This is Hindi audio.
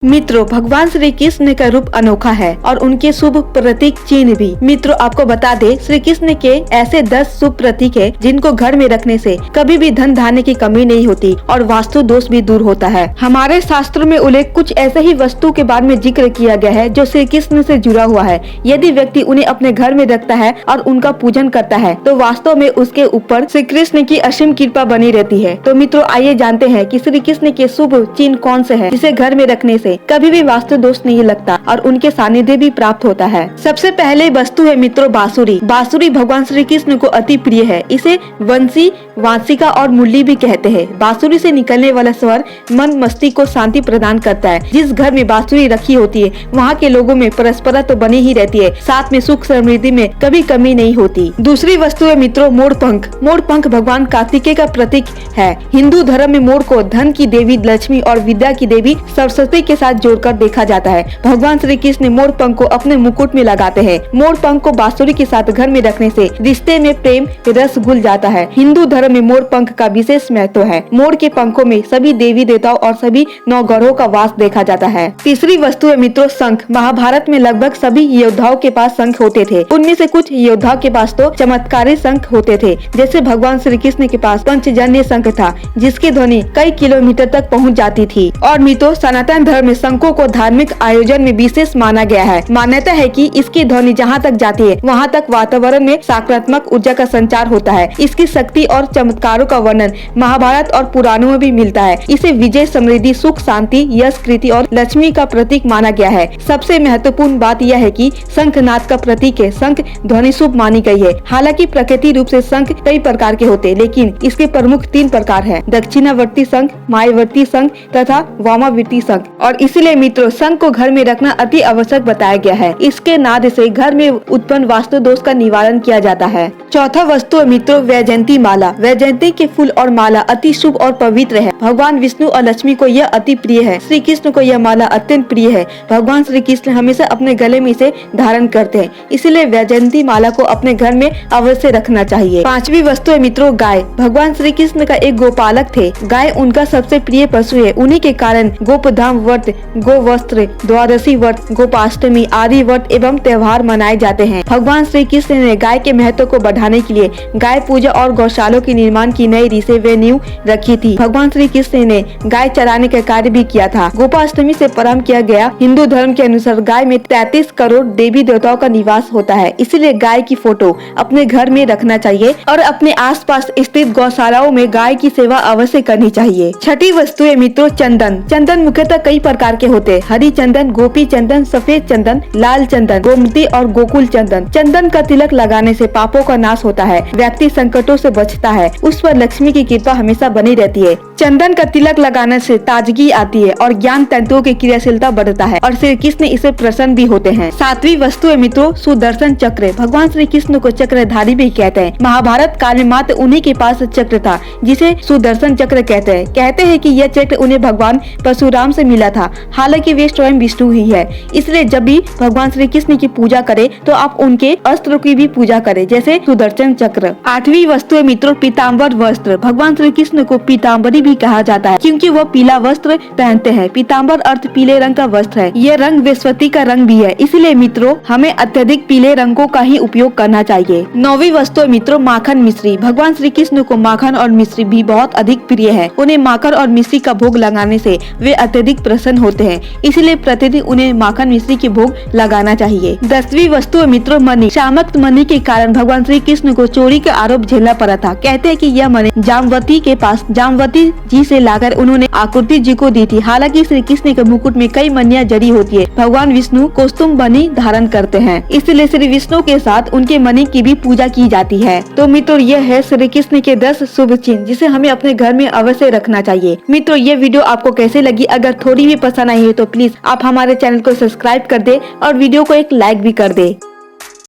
मित्रों, भगवान श्री कृष्ण का रूप अनोखा है और उनके शुभ प्रतीक चिन्ह भी। मित्रों, आपको बता दे, श्री कृष्ण के ऐसे 10 शुभ प्रतीक है जिनको घर में रखने से कभी भी धन धान्य की कमी नहीं होती और वास्तु दोष भी दूर होता है। हमारे शास्त्रों में उल्लेख कुछ ऐसे ही वस्तु के बारे में जिक्र किया गया है जो श्री कृष्ण से जुड़ा हुआ है। यदि व्यक्ति उन्हें अपने घर में रखता है और उनका पूजन करता है तो वास्तव में उसके ऊपर श्री कृष्ण की असीम कृपा बनी रहती है। तो मित्रों, आइए जानते हैं कि श्री कृष्ण के शुभ चिन्ह कौन से है जिसे घर में रखने से कभी भी वास्तु दोष नहीं लगता और उनके सानिध्य भी प्राप्त होता है। सबसे पहले वस्तु है मित्रों बांसुरी। बांसुरी भगवान श्री कृष्ण को अति प्रिय है। इसे वंशी, वांशिका और मुरली भी कहते हैं। बांसुरी से निकलने वाला स्वर मन मस्तिष्क को शांति प्रदान करता है। जिस घर में बांसुरी रखी होती है वहाँ के लोगों में परस्परता तो बनी ही रहती है, साथ में सुख समृद्धि में कभी कमी नहीं होती। दूसरी वस्तु है मित्रों मोर पंख। मोर पंख भगवान कार्तिकेय का प्रतीक है। हिंदू धर्म में मोर को धन की देवी लक्ष्मी और विद्या की देवी सरस्वती के साथ जोड़कर देखा जाता है। भगवान श्री कृष्ण मोर पंख को अपने मुकुट में लगाते हैं। मोर पंख को बांसुरी के साथ घर में रखने से रिश्ते में प्रेम रस घुल जाता है। हिंदू धर्म में मोर पंख का विशेष महत्व है। मोर के पंखों में सभी देवी देवताओं और सभी नवग्रहों का वास देखा जाता है। तीसरी वस्तु है मित्रों शंख। महाभारत में लगभग सभी योद्धाओं के पास शंख होते थे। उनमें से कुछ योद्धाओं के पास तो चमत्कारी शंख होते थे, जैसे भगवान श्री कृष्ण के पास पंचजन्य शंख था जिसकी ध्वनि कई किलोमीटर तक पहुँच जाती थी। और मित्रों, सनातन धर्म में शंखों को धार्मिक आयोजन में विशेष माना गया है। मान्यता है कि इसकी ध्वनि जहाँ तक जाती है वहाँ तक वातावरण में सकारात्मक ऊर्जा का संचार होता है। इसकी शक्ति और चमत्कारों का वर्णन महाभारत और पुराणों में भी मिलता है। इसे विजय, समृद्धि, सुख, शांति, यश, कृति और लक्ष्मी का प्रतीक माना गया है। सबसे महत्वपूर्ण बात यह है कि शंखनाद का प्रतीक है। शंख ध्वनि शुभ मानी गई है। हालांकि प्रकृति रूप से शंख कई प्रकार के होते हैं, लेकिन इसके प्रमुख 3 प्रकार है: दक्षिणावर्ती शंख, मायावर्ती शंख तथा वामावर्ती शंख। और इसीलिए मित्रों शंख को घर में रखना अति आवश्यक बताया गया है। इसके नाद से घर में उत्पन्न वास्तु दोष का निवारण किया जाता है। चौथा वस्तु है मित्रों वैजयंती माला। वैजयंती के फूल और माला अति शुभ और पवित्र है। भगवान विष्णु और लक्ष्मी को यह अति प्रिय है। श्री कृष्ण को यह माला अत्यंत प्रिय है। भगवान श्री कृष्ण हमेशा अपने गले में इसे धारण करते हैं, इसलिए वैजयंती माला को अपने घर में अवश्य रखना चाहिए। पांचवी वस्तु है मित्रों गाय। भगवान श्री कृष्ण का एक गोपालक थे। गाय उनका सबसे प्रिय पशु है। उन्हीं के कारण गोपधाम व्रत, गो वस्त्र, द्वादशी व्रत, गोपाष्टमी आदि व्रत एवं त्योहार मनाए जाते हैं। भगवान श्री कृष्ण ने गाय के महत्व को बढ़ाने के लिए गाय पूजा और गौशालों के निर्माण की नई रीसें वे नींव रखी थी। भगवान श्री कृष्ण ने गाय चराने का कार्य भी किया था। गोपाष्टमी से प्रारंभ किया गया। हिंदू धर्म के अनुसार गाय में 33 करोड़ देवी देवताओं का निवास होता है, इसलिए गाय की फोटो अपने घर में रखना चाहिए और अपने आसपास स्थित गौशालाओं में गाय की सेवा अवश्य करनी चाहिए। छठी वस्तु है मित्रों चंदन। चंदन मुख्यतः कई प्रकार के होते हैं: हरी चंदन, गोपी चंदन, सफेद चंदन, लाल चंदन, गोमती और गोकुल चंदन। चंदन का तिलक लगाने से पापों का नाश होता है, व्यक्ति संकटों से बचता है, उस पर लक्ष्मी की कृपा हमेशा बनी रहती है। चंदन का तिलक लगाने से ताजगी आती है और ज्ञान तंतुओं की क्रियाशीलता बढ़ता है और श्री कृष्ण इससे प्रसन्न भी होते हैं। सातवीं वस्तु है मित्रों सुदर्शन चक्र। भगवान श्री कृष्ण को चक्रधारी भी कहते हैं। महाभारत काल में मात्र उन्हीं के पास चक्र था जिसे सुदर्शन चक्र कहते हैं। कहते हैं कि यह चक्र उन्हें भगवान परशुराम से मिला था। हालांकि वे स्वयं विष्णु ही है, इसलिए जब भी भगवान श्री कृष्ण की पूजा करें तो आप उनके अस्त्र की भी पूजा करें, जैसे सुदर्शन चक्र। आठवीं वस्तु है मित्रों पीताम्बर वस्त्र। भगवान श्री कृष्ण को पीताम्बरी भी कहा जाता है क्योंकि वह पीला वस्त्र पहनते हैं। पीताम्बर अर्थ पीले रंग का वस्त्र है। यह रंग बृहस्पति का रंग भी है, इसलिए मित्रों हमें अत्यधिक पीले रंगों का ही उपयोग करना चाहिए। नौवीं वस्तु है मित्रों माखन मिश्री। भगवान श्री कृष्ण को माखन और मिश्री भी बहुत अधिक प्रिय है। उन्हें माखन और मिश्री का भोग लगाने से वे अत्यधिक प्रसन्न होते हैं, इसलिए प्रतिदिन उन्हें माखन मिश्री के भोग लगाना चाहिए। 10वीं वस्तु है मित्रों मणि। शामक मणि के कारण भगवान श्री कृष्ण को चोरी का आरोप झेलना पड़ा था। कहते हैं कि यह मणि जामवती के पास जामवती जी से लाकर उन्होंने आकृति जी को दी थी। हालांकि श्री कृष्ण के मुकुट में कई मणियां जड़ी होती है। भगवान विष्णु कौस्तुभ मणि धारण करते हैं, इसलिए श्री विष्णु के साथ उनके मणि की भी पूजा की जाती है। तो मित्रों यह है श्री कृष्ण के 10 शुभ चिन्ह जिसे हमें अपने घर में अवश्य रखना चाहिए। मित्रों ये वीडियो आपको कैसे लगी? अगर थोड़ी भी पसंद आई है तो प्लीज आप हमारे चैनल को सब्सक्राइब कर दे और वीडियो को एक लाइक भी कर दे।